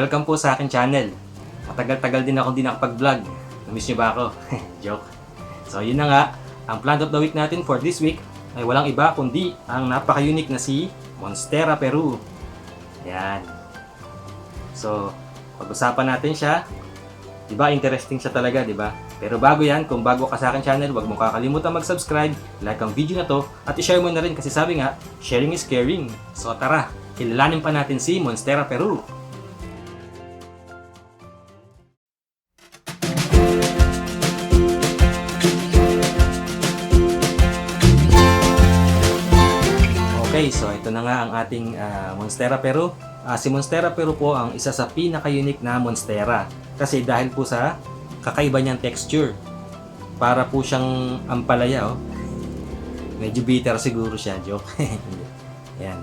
welcome po sa akin channel. Matagal-tagal din ako hindi nakapag-vlog. Namiss niyo ba ako? Joke. So yun na nga, ang plant of the week natin for this week ay walang iba kundi ang napaka-unique na si Monstera Peru. Ayan. So, pag-usapan natin siya. Diba, interesting siya talaga, diba? Pero bago yan, kung bago ka sa akin channel, huwag mong kakalimutan mag-subscribe, like ang video na to, at i-share mo na rin kasi sabi nga, sharing is caring. So tara, kilalanin pa natin si Monstera Peru. Okay, so ito na nga ang ating Monstera Peru. Si Monstera Peru po ang isa sa pinaka-unique na Monstera. Kasi dahil po sa kakaiba niyang texture. Para po siyang ampalaya, oh. Medyo bitter siguro siya, joke. Yan.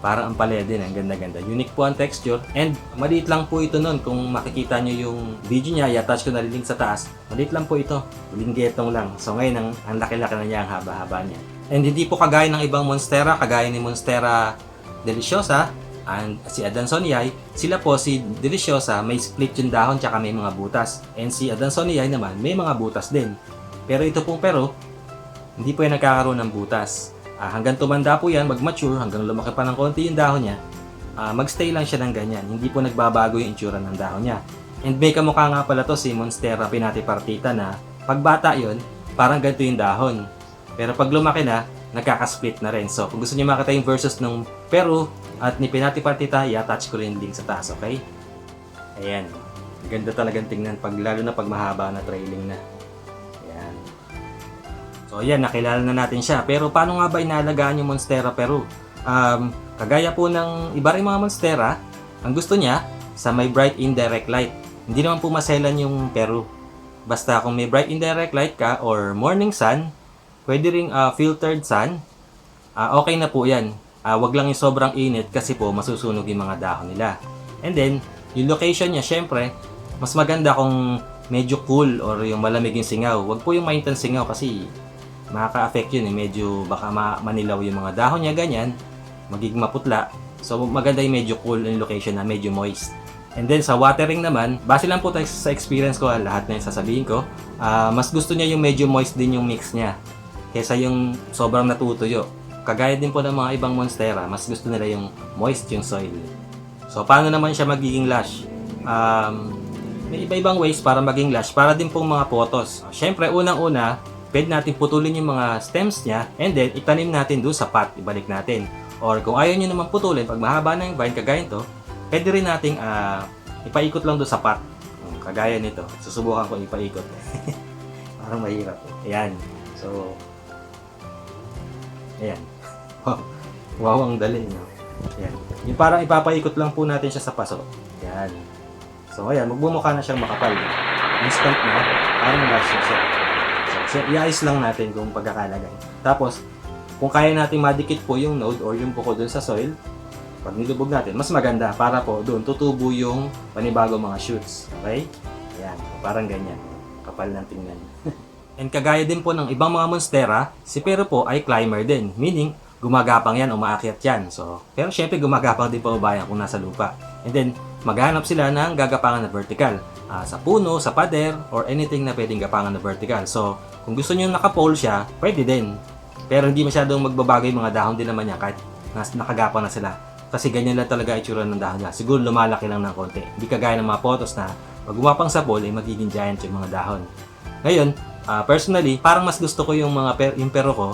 Parang ampalaya din, ang ganda-ganda. Unique po ang texture. And maliit lang po ito nun. Kung makikita nyo yung video niya, i-attach ko na link sa taas. Maliit lang po ito. Linggetong lang. So ngayon, ang laki-laki na niya, ang haba-haba niya. And hindi po kagaya ng ibang Monstera, kagaya ni Monstera Deliciosa, and si Adansonii, sila po si Deliciosa may split yung dahon tsaka may mga butas. And si Adansonii naman may mga butas din. Pero ito pong Peru, hindi po yan nagkakaroon ng butas. Hanggang tumanda po yan, mag-mature, hanggang lumaki pa ng konti yung dahon niya, magstay lang siya ng ganyan. Hindi po nagbabago yung itsura ng dahon niya. And may kamukha nga pala to si Monstera Pinatipartita na pagbata yon parang ganito yung dahon. Pero pag lumaki na, nagkakasplit na rin. So, kung gusto niyo makita yung versus ng Peru at ni Pinatipartita, i-attach ko rin yung link sa taas, okay? Ayan. Ganda talagang tingnan, lalo na pag mahaba na trailing na. Ayan. So, ayan, nakilala na natin siya. Pero paano nga ba inaalagaan yung Monstera Peru? Kagaya po ng iba rin mga Monstera, ang gusto niya, sa may bright indirect light. Hindi naman po maselan yung Peru. Basta kung may bright indirect light ka or morning sun, pwede ring filtered sun, okay na po yan. Wag lang yung sobrang init kasi po masusunog yung mga dahon nila. And then, yung location niya, syempre, mas maganda kung medyo cool or yung malamig yung singaw. Wag po yung maintan singaw kasi makaka-affect yun. Medyo baka manilaw yung mga dahon niya, ganyan. Magiging maputla. So, maganda yung medyo cool yung location na medyo moist. And then, sa watering naman, base lang po tayo sa experience ko, lahat na yung sasabihin ko, mas gusto niya yung medyo moist din yung mix niya kesa yung sobrang natutuyo. Kagaya din po ng mga ibang Monstera, mas gusto nila yung moist yung soil. So, paano naman siya magiging lush? May iba-ibang ways para maging lush, para din pong mga potos. Siyempre, unang-una, pwede natin putulin yung mga stems niya, and then, itanim natin doon sa pot, ibalik natin. Or kung ayaw nyo naman putulin, pag mahaba na yung vine, kagaya nito, pwede rin natin ipaikot lang doon sa pot. Kagaya nito, susubukan ko ipaikot. Parang mahirap. Ayan. So, ayan. Wow, ang dali, no? Ayan. Yung parang ipapaikot lang po natin siya sa paso. Ayan. So, ayan. Magbumukha na siyang makapal. Instant na. Parang lush na siya. So, i-ice lang natin kung pagkakalagay. Tapos, kung kaya natin madikit po yung node or yung buko dun sa soil, pag nilubog natin, mas maganda para po doon tutubo yung panibagong mga shoots. Okay? Ayan. Parang ganyan. Kapal ng tingnan. And kagaya din po ng ibang mga Monstera, si Peru po ay climber din. Meaning, gumagapang yan o maakyat yan. So, pero syempre gumagapang din po bayan kung nasa lupa. And then, maghanap sila ng gagapangan na vertical. Sa puno, sa pader, or anything na pwedeng gapangan na vertical. So, kung gusto nyo nakapole siya, pwede din. Pero hindi masyadong magbabago yung mga dahon din naman niya kahit nakagapang na sila. Kasi ganyan lang talaga itsura ng dahon niya. Siguro lumalaki lang ng konti. Hindi kagaya ng mga photos na pag gumapang sa pole, ay magiging giant yung mga dahon. Ngayon, personally, parang mas gusto ko yung mga yung Peru ko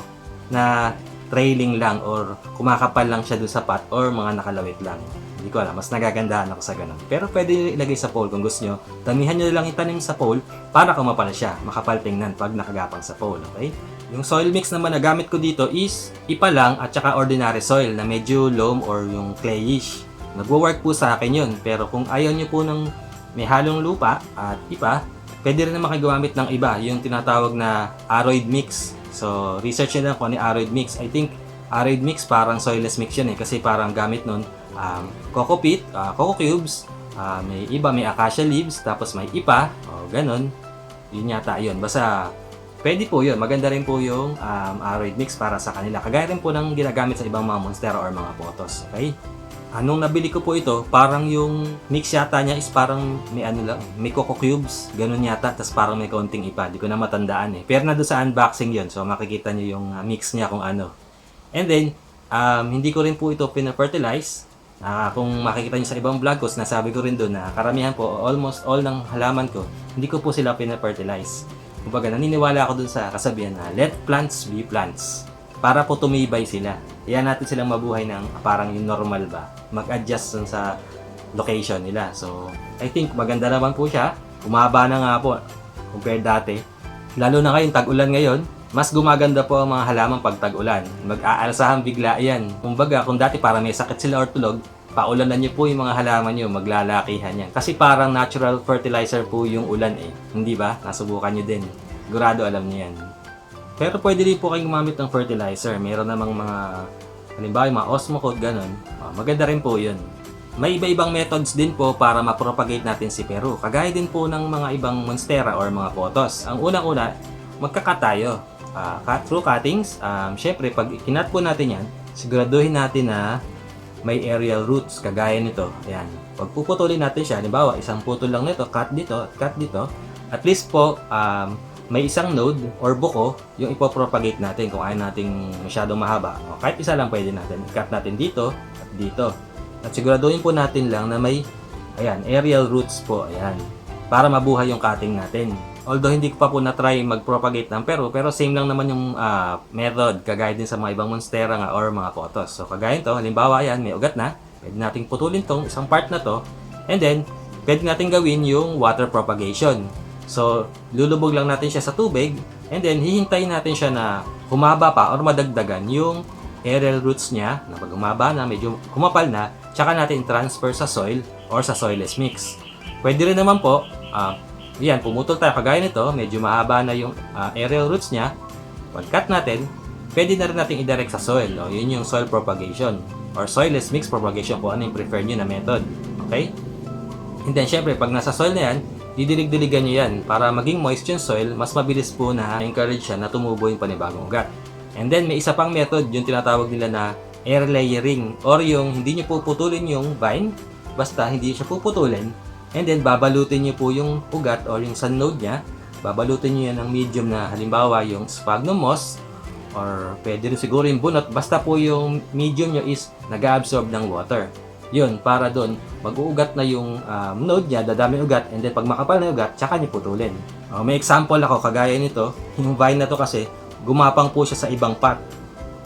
na trailing lang or kumakapal lang siya doon sa pot or mga nakalawit lang. Hindi ko alam, mas nagagandahan ako sa ganun. Pero pwede ilagay sa pole kung gusto nyo. Damihan nyo lang itanim sa pole para kumapal siya, makapal tingnan pag nakagapang sa pole, okay? Yung soil mix naman na gamit ko dito is ipa lang at saka ordinary soil na medyo loam or yung clayish. Nagwo-work po sa akin yun, pero kung ayaw nyo po ng may halong lupa at ipa, pwede rin naman kayo gumamit ng iba, yung tinatawag na aroid mix. So, research nyo lang kung ano yung aroid mix. I think, aroid mix parang soilless mix yun kasi parang gamit nun, coco peat, coco cubes, may iba, may acacia leaves, tapos may ipa, o ganun. Yun yata yun. Basta, pwede po yun. Maganda rin po yung aroid mix para sa kanila. Kagaya rin po ng ginagamit sa ibang mga Monstera or mga photos. Okay? Anong nabili ko po ito, parang yung mix yata niya is parang may ano lang, may coco cubes, ganun yata, tas parang may konting ipa, di ko na matandaan eh. Pero na doon sa unboxing yon, so makikita niyo yung mix niya kung ano. And then, hindi ko rin po ito pina-fertilize. Kung makikita niyo sa ibang vlog ko, nasabi ko rin doon na karamihan po, almost all ng halaman ko, hindi ko po sila pina-fertilize. Kumbaga, naniniwala ako doon sa kasabihan na let plants be plants. Para po tumibay sila. Iyan natin silang mabuhay ng parang yung normal ba. Mag-adjust dun sa location nila. So, I think maganda naman po siya. Umaba na nga po compared dati. Lalo na ngayon, tag-ulan ngayon, mas gumaganda po ang mga halaman pag tag-ulan. Mag-aalsahan bigla yan. Kumbaga, kung dati parang may sakit sila or tulog, paulanan niyo po yung mga halaman niyo, maglalakihan yan. Kasi parang natural fertilizer po yung ulan eh. Hindi ba? Nasubukan niyo din. Sigurado alam niyo yan. Pero pwede rin po kayong gumamit ng fertilizer. Meron namang mga, halimbawa yung mga Osmocote, ganun. Maganda rin po yun. May iba-ibang methods din po para ma-propagate natin si Peru. Kagaya din po ng mga ibang monstera or mga potos. Ang unang-una, magkakat tayo. Through cuttings, syempre pag kinat po natin yan, siguraduhin natin na may aerial roots, kagaya nito. Ayan. Pag puputulin natin siya, halimbawa, isang putol lang nito, cut dito, cut dito. At least po, may isang node or buko yung ipopropagate natin kung ayaw nating masyadong mahaba. O, kahit isa lang pwede natin. I-cut natin dito at dito. At siguraduhin po natin lang na may aerial roots po. Ayan. Para mabuhay yung cutting natin. Although hindi ko pa po na-try mag-propagate ng pero same lang naman yung method. Kagaya din sa mga ibang monstera nga or mga potos. So kagaya nito, halimbawa yan, may ugat na. Pwede nating putulin tong isang part na to. And then, pwede natin gawin yung water propagation. So, lulubog lang natin siya sa tubig and then hihintayin natin siya na humaba pa or madagdagan yung aerial roots niya na pag humaba na, medyo kumapal na, tsaka natin transfer sa soil or sa soilless mix. Pwede rin naman po, yan, pumutol tayo kagaya nito, medyo mahaba na yung aerial roots niya. Pag cut natin, pwede na rin natin i-direct sa soil. O, yun yung soil propagation or soilless mix propagation kung ano yung preferred nyo na method. Okay? And then, syempre, pag nasa soil na yan, didilig-diligan nyo yan para maging moist yung soil, mas mabilis po na encourage siya na tumubo yung panibagong ugat. And then, may isa pang method, yung tinatawag nila na air layering or yung hindi nyo puputulin yung vine, basta hindi siya puputulin, and then babalutin nyo po yung ugat or yung sun node nya, babalutin nyo yan ng medium na halimbawa yung sphagnum moss or pwede rin siguro yung bunot, basta po yung medium nyo is nag-absorb ng water. Yun, para doon, mag-uugat na yung node niya, dadami ugat, and then pag makapal na ugat, tsaka niyo putulin. May example ako, kagaya nito, yung vine na to kasi, gumapang po siya sa ibang pot.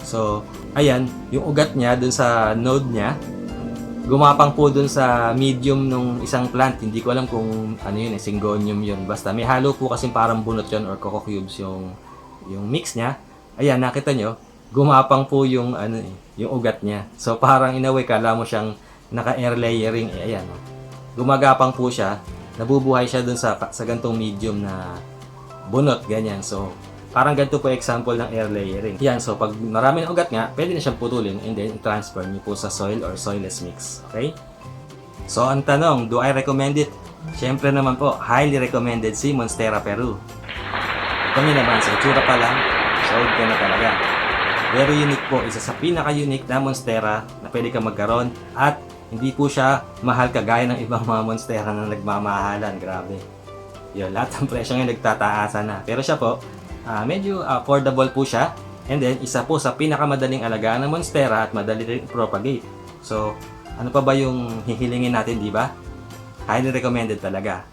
So, ayan, yung ugat niya doon sa node niya, gumapang po doon sa medium nung isang plant. Hindi ko alam kung ano yun, syngonium yun. Basta may halo po kasi parang bunot yun or coco cubes yung mix niya. Ayan, nakita nyo, gumapang po yung yung ugat niya. So, parang in a way, kala mo siyang naka-air layering, ayan. Gumagapang po siya, nabubuhay siya dun sa gantong medium na bunot, ganyan. So, parang ganito po example ng air layering. Yan, so pag marami ng ugat nga, pwede na siyang putulin and then transfer niyo po sa soil or soilless mix. Okay? So, ang tanong, do I recommend it? Siyempre naman po, highly recommended si Monstera Peru. Ito nyo naman, sa itsura pa lang, sold ka na talaga. Very unique po, isa sa pinaka-unique na monstera na pwede ka magkaroon at hindi po siya mahal kagaya ng ibang mga monstera na nagmamahalan. Grabe. Yun, lahat ng presyo ngayon nagtataasan na. Pero siya po, medyo affordable po siya. And then, isa po sa pinakamadaling alagaan ng monstera at madali rin propagate. So, ano pa ba yung hihilingin natin, di ba? Highly recommended talaga.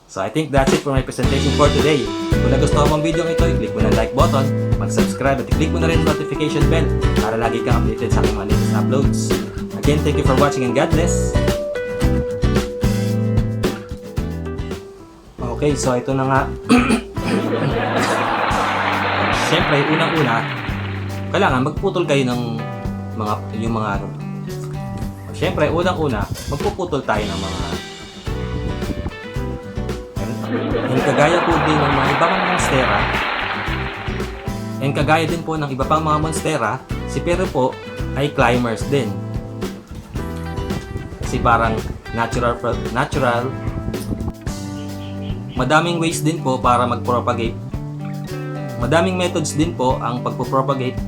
So, I think that's it for my presentation for today. Kung nagustuhan mo ang video ito, i-click mo na like button, mag-subscribe at i-click mo na rin ang notification bell para lagi kang updated sa aking mga latest uploads. Again, thank you for watching and God bless! Okay, so ito na nga. Siyempre, unang-una, kailangan magputol kayo ng Siyempre, unang-una, magpuputol tayo ng mga and kagaya po din ng mga ibang monstera and kagaya din po ng iba pang mga monstera, si Peru po ay climbers din. Kasi parang natural madaming ways din po para mag-propagate. Madaming methods din po ang pagpo-propagate.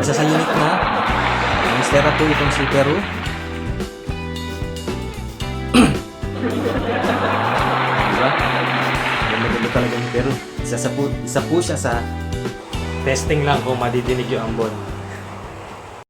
Isa sa unique na Monstera po itong si Peru. Diba? Ganda talaga yung Peru. Isa po siya sa testing lang kung madidinig yung ambon.